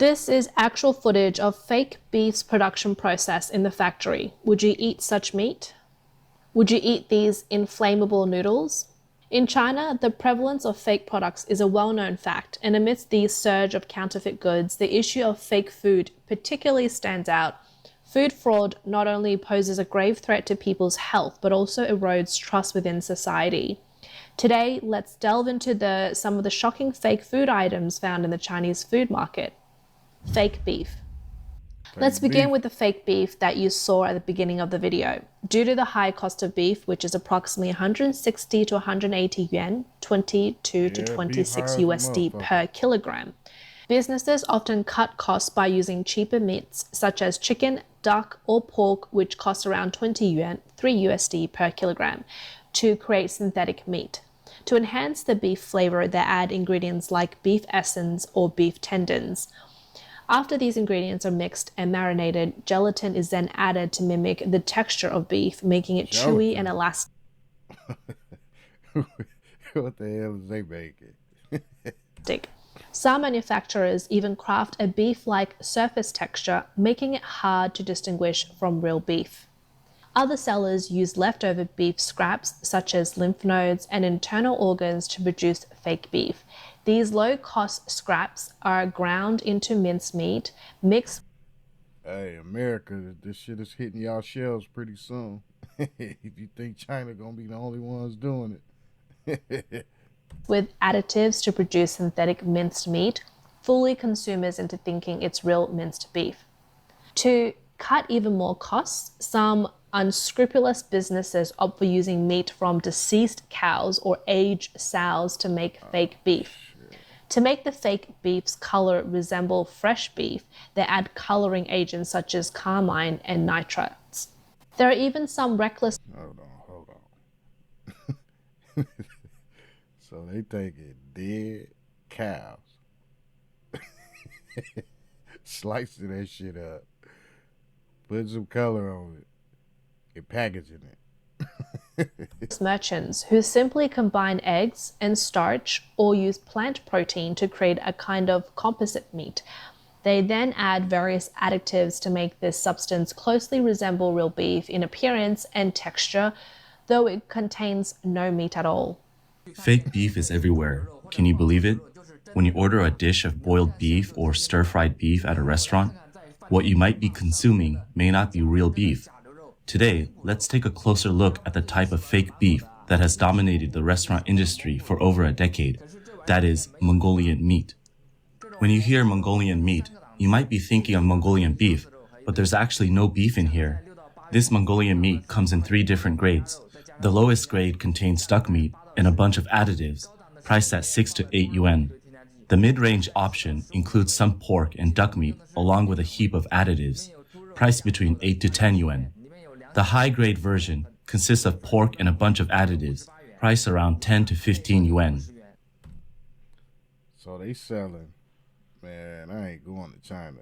This is actual footage of fake beef's production process in the factory. Would you eat such meat? Would you eat these inflammable noodles? In China, the prevalence of fake products is a well-known fact, and amidst the surge of counterfeit goods, the issue of fake food particularly stands out. Food fraud not only poses a grave threat to people's health, but also erodes trust within society. Today, let's delve into some of the shocking fake food items found in the Chinese food market. Fake beef. Let's begin with the fake beef that you saw at the beginning of the video. Due to the high cost of beef, which is approximately 160 to 180 yuan, 22 to 26 USD per kilogram, businesses often cut costs by using cheaper meats such as chicken, duck, or pork, which cost around 20 yuan, 3 USD per kilogram, to create synthetic meat. To enhance the beef flavor, they add ingredients like beef essence or beef tendons. After these ingredients are mixed and marinated, gelatin is then added to mimic the texture of beef, making it chewy and elastic. What the hell is they making? Some manufacturers even craft a beef-like surface texture, making it hard to distinguish from real beef. Other sellers use leftover beef scraps, such as lymph nodes and internal organs, to produce fake beef. These low-cost scraps are ground into mincemeat, mixed. Hey, America, this shit is hitting y'all shelves pretty soon. If you think China gonna be the only ones doing it. With additives to produce synthetic minced meat, fooling consumers into thinking it's real minced beef. To cut even more costs, some unscrupulous businesses opt for using meat from deceased cows or aged sows to make fake beef. To make the fake beef's color resemble fresh beef, they add coloring agents such as carmine and nitrates. There are even some reckless. Hold on. So they taking dead cows, slicing that shit up, putting some color on it, and packaging it. Merchants who simply combine eggs and starch or use plant protein to create a kind of composite meat. They then add various additives to make this substance closely resemble real beef in appearance and texture, though it contains no meat at all. Fake beef is everywhere. Can you believe it? When you order a dish of boiled beef or stir-fried beef at a restaurant, what you might be consuming may not be real beef. Today, let's take a closer look at the type of fake beef that has dominated the restaurant industry for over a decade. That is Mongolian meat. When you hear Mongolian meat, you might be thinking of Mongolian beef, but there's actually no beef in here. This Mongolian meat comes in 3 different grades. The lowest grade contains duck meat and a bunch of additives, priced at 6 to 8 yuan. The mid-range option includes some pork and duck meat along with a heap of additives, priced between 8 to 10 yuan. The high-grade version consists of pork and a bunch of additives, priced around 10 to 15 yuan. So they selling, man, I ain't going to China.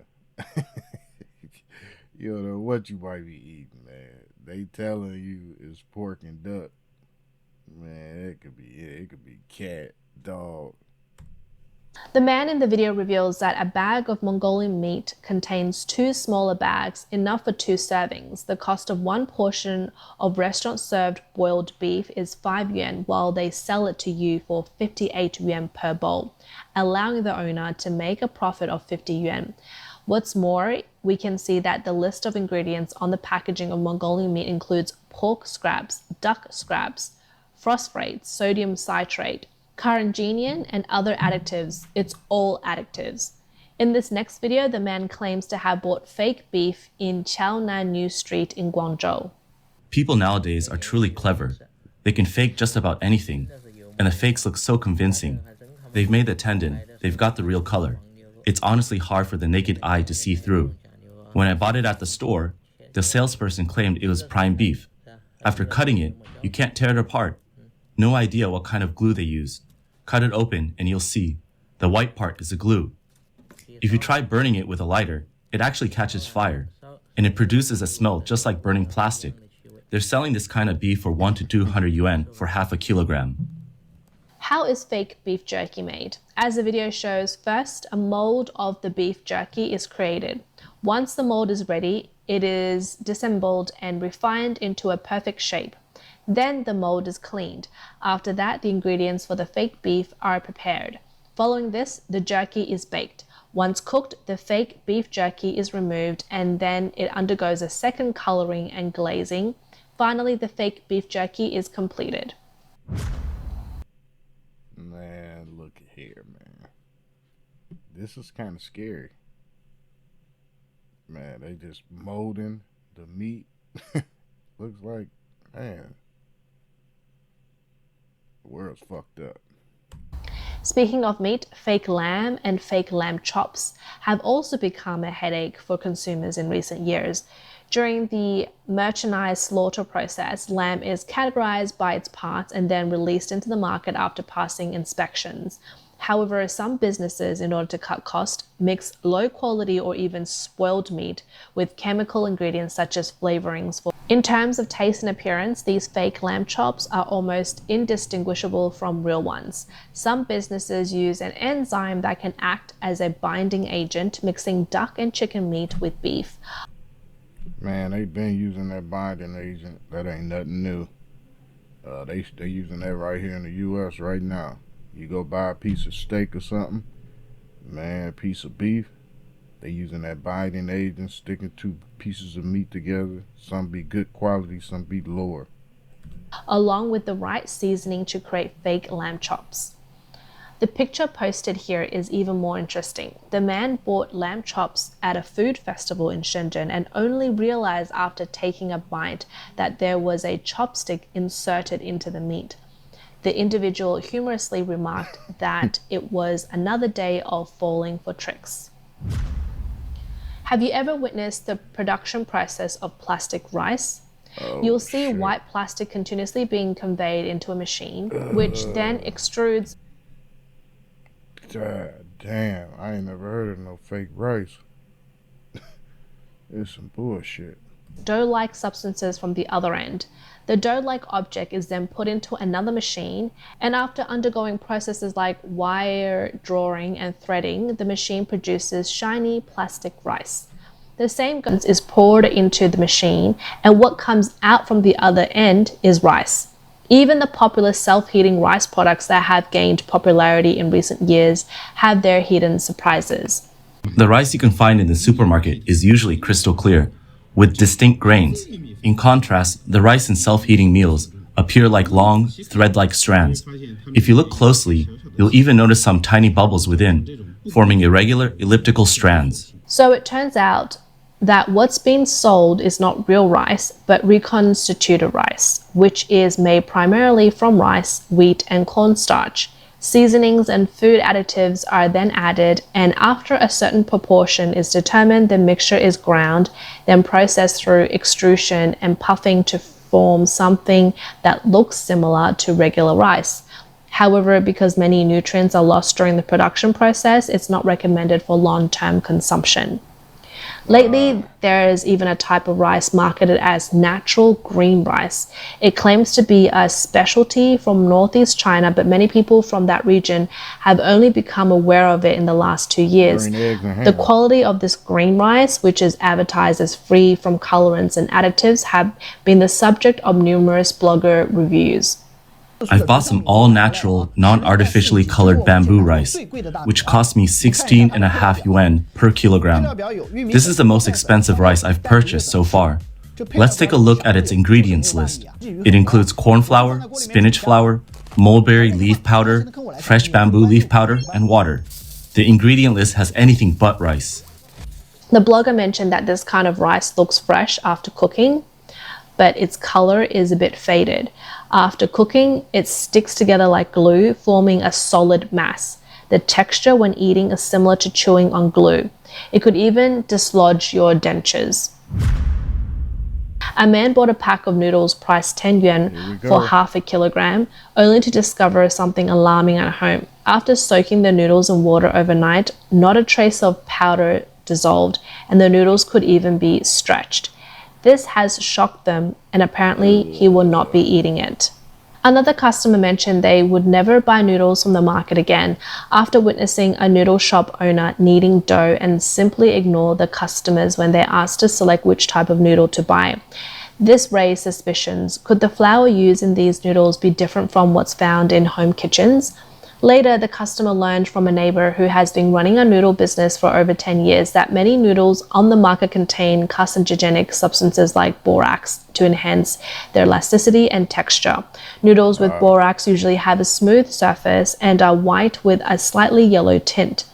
You don't know what you might be eating, man. They telling you it's pork and duck. Man, it could be cat, dog. The man in the video reveals that a bag of Mongolian meat contains 2 smaller bags, enough for 2 servings. The cost of 1 portion of restaurant-served boiled beef is 5 yuan, while they sell it to you for 58 yuan per bowl, allowing the owner to make a profit of 50 yuan. What's more, we can see that the list of ingredients on the packaging of Mongolian meat includes pork scraps, duck scraps, phosphates, sodium citrate, carrageenan, and other additives. It's all additives. In this next video, the man claims to have bought fake beef in Chaonan New Street in Guangzhou. People nowadays are truly clever. They can fake just about anything, and the fakes look so convincing. They've made the tendon, they've got the real color. It's honestly hard for the naked eye to see through. When I bought it at the store, the salesperson claimed it was prime beef. After cutting it, you can't tear it apart. No idea what kind of glue they used. Cut it open and you'll see. The white part is the glue. If you try burning it with a lighter, it actually catches fire, and it produces a smell just like burning plastic. They're selling this kind of beef for 1 to 200 yuan for half a kilogram. How is fake beef jerky made? As the video shows, first a mold of the beef jerky is created. Once the mold is ready, it is disassembled and refined into a perfect shape. Then the mold is cleaned. After that, the ingredients for the fake beef are prepared. Following this, the jerky is baked. Once cooked, the fake beef jerky is removed and then it undergoes a second coloring and glazing. Finally, the fake beef jerky is completed. Man, look here, man. This is kind of scary. Man, they just molding the meat. Looks like, man, the world's fucked up. Speaking of meat, fake lamb and fake lamb chops have also become a headache for consumers in recent years. During the merchandise slaughter process, lamb is categorized by its parts and then released into the market after passing inspections. However, some businesses, in order to cut costs, mix low quality or even spoiled meat with chemical ingredients such as flavorings. In terms of taste and appearance, these fake lamb chops are almost indistinguishable from real ones. Some businesses use an enzyme that can act as a binding agent, mixing duck and chicken meat with beef. Man, they've been using that binding agent. That ain't nothing new. They using that right here in the U.S. right now. You go buy a piece of steak or something, man, a piece of beef, they using that binding agent, sticking two pieces of meat together. Some be good quality, some be lower. Along with the right seasoning to create fake lamb chops. The picture posted here is even more interesting. The man bought lamb chops at a food festival in Shenzhen and only realized after taking a bite that there was a chopstick inserted into the meat. The individual humorously remarked that it was another day of falling for tricks. Have you ever witnessed the production process of plastic rice? You'll see shit. white plastic continuously being conveyed into a machine, which then extrudes. God damn, I ain't never heard of no fake rice. It's some bullshit. Dough-like substances from the other end. The dough-like object is then put into another machine, and after undergoing processes like wire drawing and threading, the machine produces shiny plastic rice. The same goods is poured into the machine, and what comes out from the other end is rice. Even the popular self-heating rice products that have gained popularity in recent years have their hidden surprises. The rice you can find in the supermarket is usually crystal clear, with distinct grains. In contrast, the rice in self-heating meals appear like long, thread-like strands. If you look closely, you'll even notice some tiny bubbles within, forming irregular, elliptical strands. So it turns out that what's being sold is not real rice, but reconstituted rice, which is made primarily from rice, wheat, and cornstarch. Seasonings and food additives are then added, and after a certain proportion is determined, the mixture is ground, then processed through extrusion and puffing to form something that looks similar to regular rice. However, because many nutrients are lost during the production process, it's not recommended for long-term consumption. Lately, there is even a type of rice marketed as natural green rice. It claims to be a specialty from northeast China, but many people from that region have only become aware of it in the last 2 years. Green eggs and ham. The quality of this green rice, which is advertised as free from colorants and additives, have been the subject of numerous blogger reviews. I've bought some all-natural, non-artificially colored bamboo rice, which cost me 16.5 yuan per kilogram. This is the most expensive rice I've purchased so far. Let's take a look at its ingredients list. It includes corn flour, spinach flour, mulberry leaf powder, fresh bamboo leaf powder, and water. The ingredient list has anything but rice. The blogger mentioned that this kind of rice looks fresh after cooking, but its color is a bit faded. After cooking, it sticks together like glue, forming a solid mass. The texture when eating is similar to chewing on glue. It could even dislodge your dentures. A man bought a pack of noodles priced 10 yuan for half a kilogram, only to discover something alarming at home. After soaking the noodles in water overnight, not a trace of powder dissolved, and the noodles could even be stretched. This has shocked them, and apparently he will not be eating it. Another customer mentioned they would never buy noodles from the market again after witnessing a noodle shop owner kneading dough and simply ignore the customers when they're asked to select which type of noodle to buy. This raised suspicions. Could the flour used in these noodles be different from what's found in home kitchens? Later, the customer learned from a neighbor who has been running a noodle business for over 10 years that many noodles on the market contain carcinogenic substances like borax to enhance their elasticity and texture. Noodles with borax usually have a smooth surface and are white with a slightly yellow tint.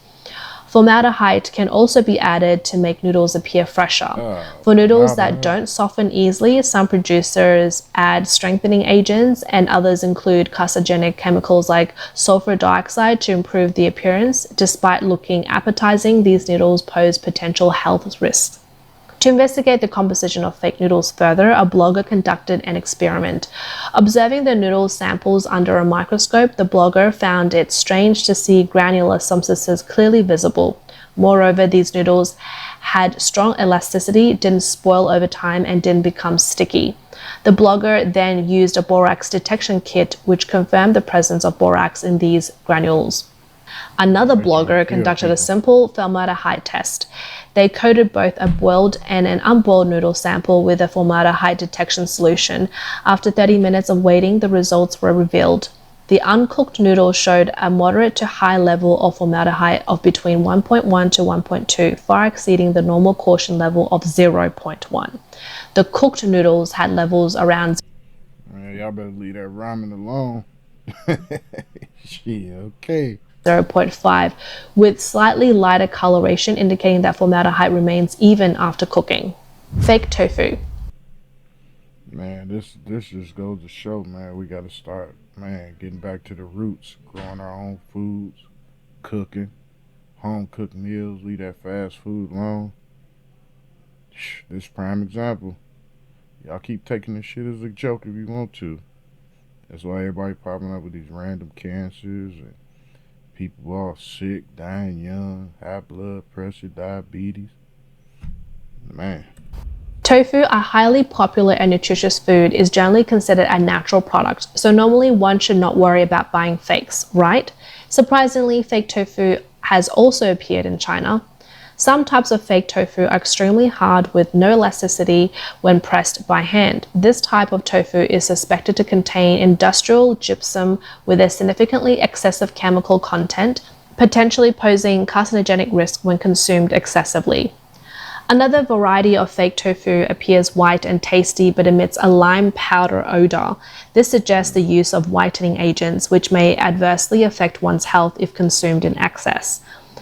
Formaldehyde can also be added to make noodles appear fresher. For noodles that don't soften easily, some producers add strengthening agents and others include carcinogenic chemicals like sulfur dioxide to improve the appearance. Despite looking appetizing, these noodles pose potential health risks. To investigate the composition of fake noodles further, a blogger conducted an experiment. Observing the noodle samples under a microscope, the blogger found it strange to see granular substances clearly visible. Moreover, these noodles had strong elasticity, didn't spoil over time, and didn't become sticky. The blogger then used a borax detection kit, which confirmed the presence of borax in these granules. Another blogger conducted a simple formaldehyde test. They coated both a boiled and an unboiled noodle sample with a formaldehyde detection solution. After 30 minutes of waiting, the results were revealed. The uncooked noodle showed a moderate to high level of formaldehyde of between 1.1 to 1.2, far exceeding the normal caution level of 0.1. The cooked noodles had levels around. Man, y'all better leave that ramen alone. Shit, okay. 0.5, with slightly lighter coloration indicating that formaldehyde remains even after cooking. Fake tofu. Man, this just goes to show, man, we gotta start, man, getting back to the roots, growing our own foods, cooking, home cooked meals, leave that fast food alone. This prime example. Y'all keep taking this shit as a joke if you want to. That's why everybody popping up with these random cancers and people all sick, dying young, high blood pressure, diabetes. Man. Tofu, a highly popular and nutritious food, is generally considered a natural product, so normally one should not worry about buying fakes, right? Surprisingly, fake tofu has also appeared in China. Some types of fake tofu are extremely hard with no elasticity when pressed by hand. This type of tofu is suspected to contain industrial gypsum with a significantly excessive chemical content, potentially posing carcinogenic risk when consumed excessively. Another variety of fake tofu appears white and tasty but emits a lime powder odor. This suggests the use of whitening agents, which may adversely affect one's health if consumed in excess.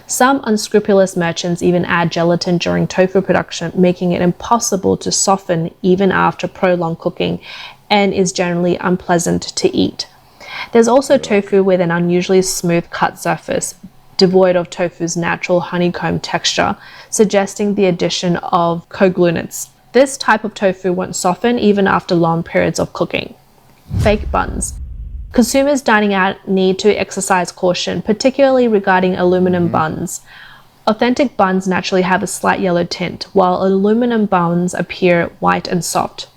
Some unscrupulous merchants even add gelatin during tofu production, making it impossible to soften even after prolonged cooking, and is generally unpleasant to eat. There's also tofu with an unusually smooth cut surface, devoid of tofu's natural honeycomb texture, suggesting the addition of coagulants. This type of tofu won't soften even after long periods of cooking. Fake buns. Consumers dining out need to exercise caution, particularly regarding aluminum buns. Authentic buns naturally have a slight yellow tint, while aluminum buns appear white and soft.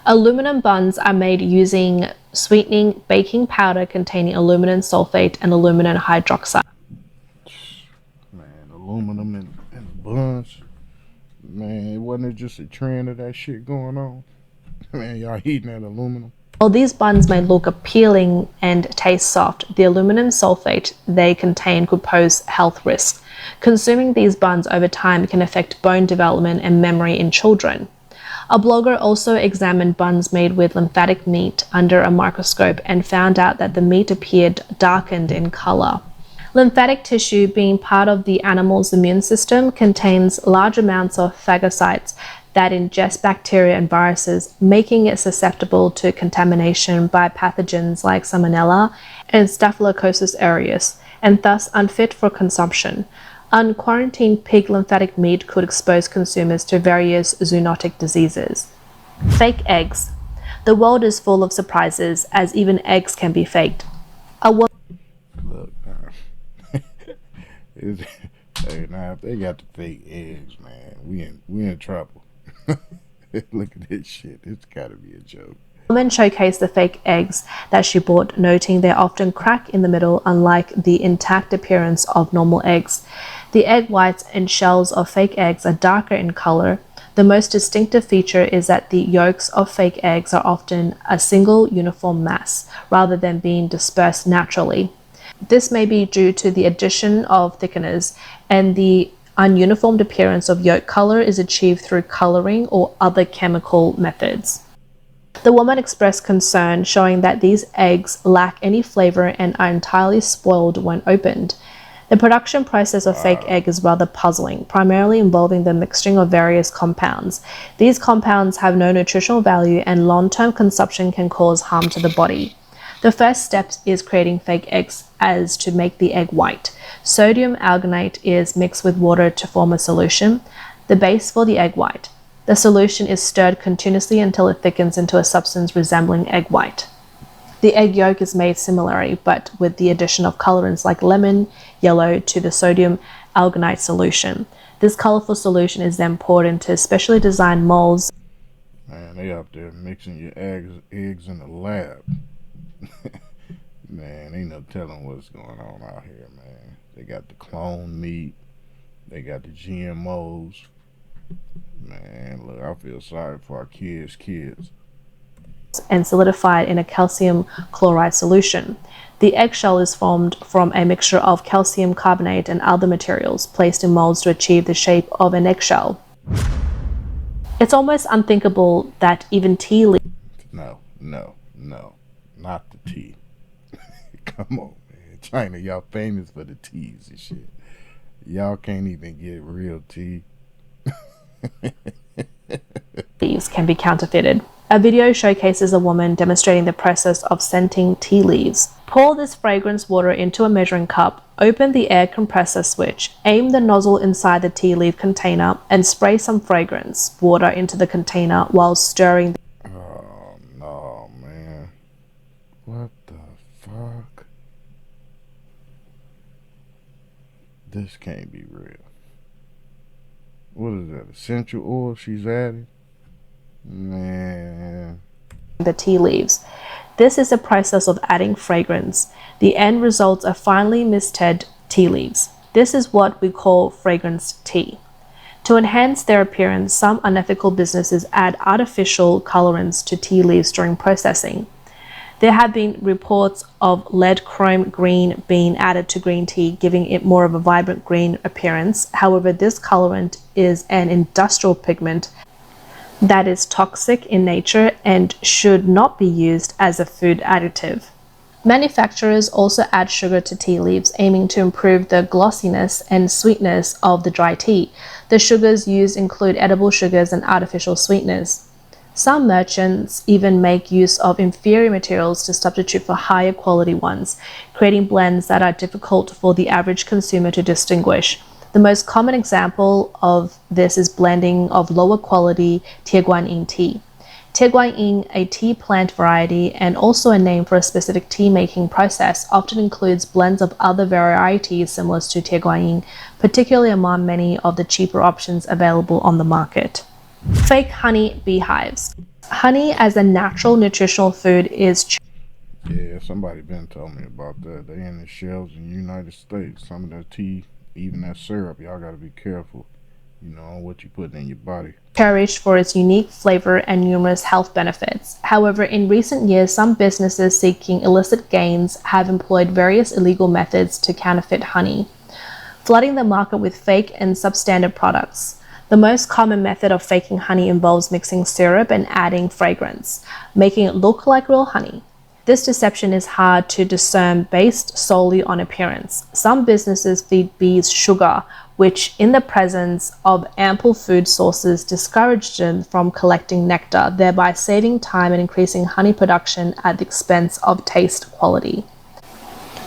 Aluminum buns are made using sweetening baking powder containing aluminum sulfate and aluminum hydroxide. Man, aluminum and buns. Man, wasn't it just a trend of that shit going on? Man, y'all eating that aluminum. While these buns may look appealing and taste soft, the aluminum sulfate they contain could pose health risks. Consuming these buns over time can affect bone development and memory in children. A blogger also examined buns made with lymphatic meat under a microscope and found out that the meat appeared darkened in color. Lymphatic tissue, being part of the animal's immune system, contains large amounts of phagocytes that ingest bacteria and viruses, making it susceptible to contamination by pathogens like Salmonella and Staphylococcus aureus, and thus unfit for consumption. Unquarantined pig lymphatic meat could expose consumers to various zoonotic diseases. Fake eggs. The world is full of surprises, as even eggs can be faked. Look, hey, now if they got the fake eggs, man, we in trouble. Look at this shit. It's gotta be a joke. Woman showcased the fake eggs that she bought, noting they often crack in the middle, unlike the intact appearance of normal eggs. The egg whites and shells of fake eggs are darker in color. The most distinctive feature is that the yolks of fake eggs are often a single uniform mass, rather than being dispersed naturally. This may be due to the addition of thickeners, and the ununiformed appearance of yolk color is achieved through coloring or other chemical methods. The woman expressed concern, showing that these eggs lack any flavor and are entirely spoiled when opened. The production process of fake egg is rather puzzling, primarily involving the mixing of various compounds. These compounds have no nutritional value, and long-term consumption can cause harm to the body. The first step is creating fake eggs as to make the egg white. Sodium alginate is mixed with water to form a solution, the base for the egg white. The solution is stirred continuously until it thickens into a substance resembling egg white. The egg yolk is made similarly, but with the addition of colorants like lemon, yellow to the sodium alginate solution. This colorful solution is then poured into specially designed molds. Man, they up there mixing your eggs in the lab. Man, ain't no telling what's going on out here, man. They got the clone meat. They got the GMOs. Man, look, I feel sorry for our kids. And solidified in a calcium chloride solution. The eggshell is formed from a mixture of calcium carbonate and other materials placed in molds to achieve the shape of an eggshell. It's almost unthinkable that even tea leaves. No, not the tea. Come on, man. China, y'all famous for the teas and shit. Y'all can't even get real tea. Leaves can be counterfeited. A video showcases a woman demonstrating the process of scenting tea leaves. Pour this fragrance water into a measuring cup, open the air compressor switch, aim the nozzle inside the tea leaf container, and spray some fragrance water into the container while stirring. Oh, no, man. What the fuck? This can't be real. What is that, essential oil she's adding? Man. The tea leaves. This is a process of adding fragrance. The end results are finely misted tea leaves. This is what we call fragranced tea. To enhance their appearance, some unethical businesses add artificial colorants to tea leaves during processing. There have been reports of lead chrome green being added to green tea, giving it more of a vibrant green appearance. However, this colorant is an industrial pigment that is toxic in nature and should not be used as a food additive. Manufacturers also add sugar to tea leaves, aiming to improve the glossiness and sweetness of the dry tea. The sugars used include edible sugars and artificial sweeteners. Some merchants even make use of inferior materials to substitute for higher quality ones, creating blends that are difficult for the average consumer to distinguish. The most common example of this is blending of lower quality Tieguanyin tea. Tieguanyin, a tea plant variety and also a name for a specific tea making process, often includes blends of other varieties similar to Tieguanyin, particularly among many of the cheaper options available on the market. Fake honey beehives. Honey as a natural nutritional food is Yeah, somebody been telling me about that. They in the shelves in the United States. Some of that tea, even that syrup, y'all gotta be careful, on what you put in your body. cherished for its unique flavor and numerous health benefits. However, in recent years, some businesses seeking illicit gains have employed various illegal methods to counterfeit honey, flooding the market with fake and substandard products. The most common method of faking honey involves mixing syrup and adding fragrance, making it look like real honey. This deception is hard to discern based solely on appearance. Some businesses feed bees sugar, which in the presence of ample food sources discourage them from collecting nectar, thereby saving time and increasing honey production at the expense of taste quality.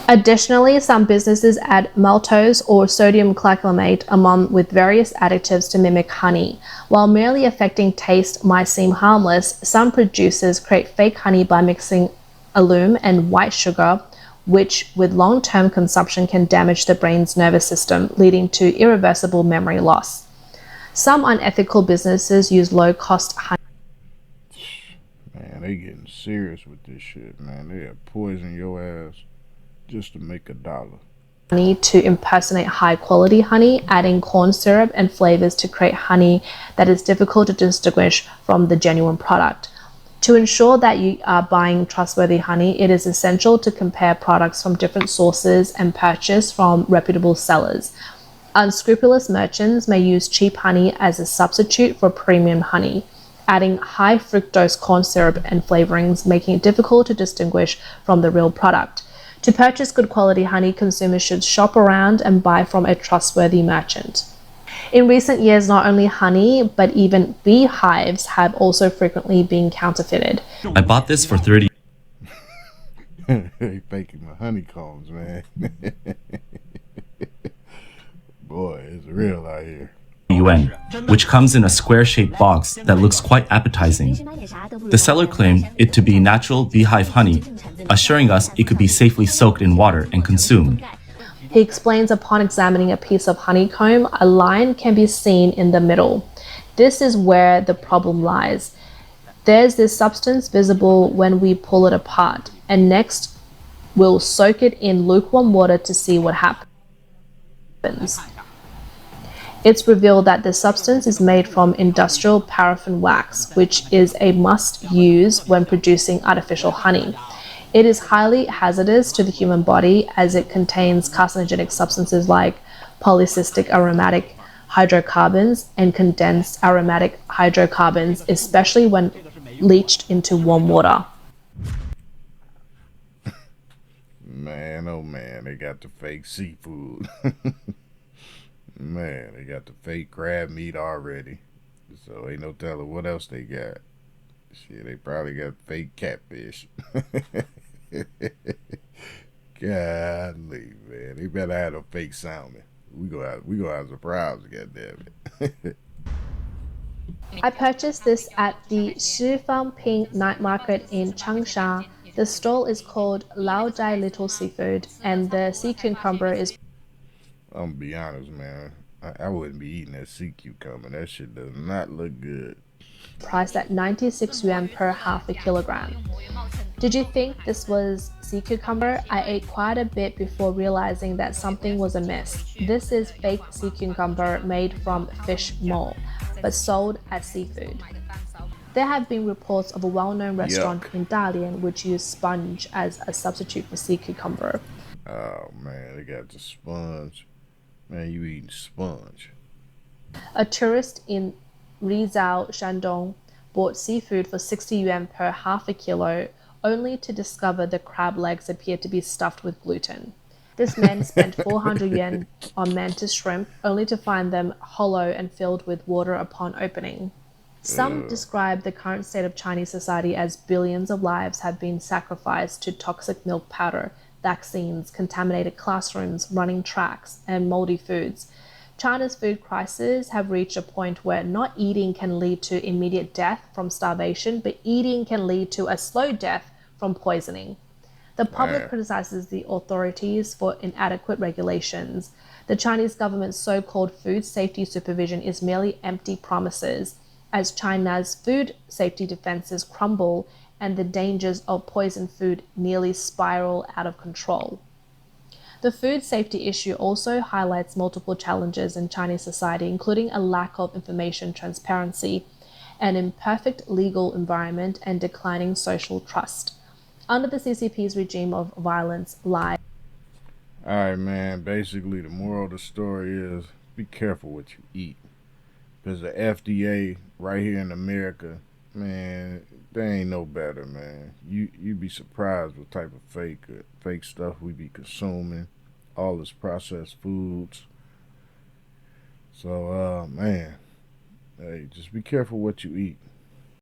Additionally, some businesses add maltose or sodium glycosate among with various additives to mimic honey. While merely affecting taste might seem harmless, some producers create fake honey by mixing alum and white sugar, which with long-term consumption can damage the brain's nervous system, leading to irreversible memory loss. Some unethical businesses use low-cost honey. Man, they getting serious with this shit, man. They'll poison your ass just to make $1. Honey to impersonate high quality honey, adding corn syrup and flavors to create honey that is difficult to distinguish from the genuine product. To ensure that you are buying trustworthy honey, it is essential to compare products from different sources and purchase from reputable sellers. Unscrupulous merchants may use cheap honey as a substitute for premium honey, adding high fructose corn syrup and flavorings, making it difficult to distinguish from the real product. To purchase good quality honey, consumers should shop around and buy from a trustworthy merchant. In recent years, not only honey, but even beehives have also frequently been counterfeited. I bought this for 30 They faking the honeycombs, man. Boy, it's real out here. yuan, which comes in a square-shaped box that looks quite appetizing. The seller claimed it to be natural beehive honey, assuring us it could be safely soaked in water and consumed. He explains upon examining a piece of honeycomb, a line can be seen in the middle. This is where the problem lies. There's this substance visible when we pull it apart, and next we'll soak it in lukewarm water to see what happens. It's revealed that the substance is made from industrial paraffin wax, which is a must use when producing artificial honey. It is highly hazardous to the human body as it contains carcinogenic substances like polycystic aromatic hydrocarbons and condensed aromatic hydrocarbons, especially when leached into warm water. Man, oh man, they got the fake seafood. Man, they got the fake crab meat already. So ain't no telling what else they got. Shit, they probably got fake catfish. Golly, man. They better have a fake salmon. We gonna have surprises, goddammit. I purchased this at the Shifang Ping night market in Changsha. The stall is called Lao Jai Little Seafood, and the sea cucumber is I'm gonna be honest, man. I wouldn't be eating that sea cucumber. That shit does not look good. priced at 96 yuan per half a kilogram. Did you think this was sea cucumber? I ate quite a bit before realizing that something was amiss. This is fake sea cucumber made from fish maw, but sold as seafood. There have been reports of a well-known restaurant Yuck. in Dalian which used sponge as a substitute for sea cucumber. Oh man, they got the sponge. Man, you eating sponge. A tourist in Rizal, Shandong, bought seafood for 60 yuan per half a kilo, only to discover the crab legs appeared to be stuffed with gluten. This man spent 400 yuan on mantis shrimp, only to find them hollow and filled with water upon opening. Some describe the current state of Chinese society as billions of lives have been sacrificed to toxic milk powder, vaccines, contaminated classrooms, running tracks, and moldy foods. China's food crises have reached a point where not eating can lead to immediate death from starvation, but eating can lead to a slow death from poisoning. The public Man. criticizes the authorities for inadequate regulations. The Chinese government's so-called food safety supervision is merely empty promises, as China's food safety defenses crumble and the dangers of poisoned food nearly spiral out of control. The food safety issue also highlights multiple challenges in Chinese society, including a lack of information transparency, an imperfect legal environment, and declining social trust. Under the CCP's regime of violence, lies, Alright, man. Basically, the moral of the story is be careful what you eat. Because the FDA right here in America, man, they ain't no better, man. You'd be surprised what type of fake stuff we be consuming. All this processed foods. So, man, hey, just be careful what you eat.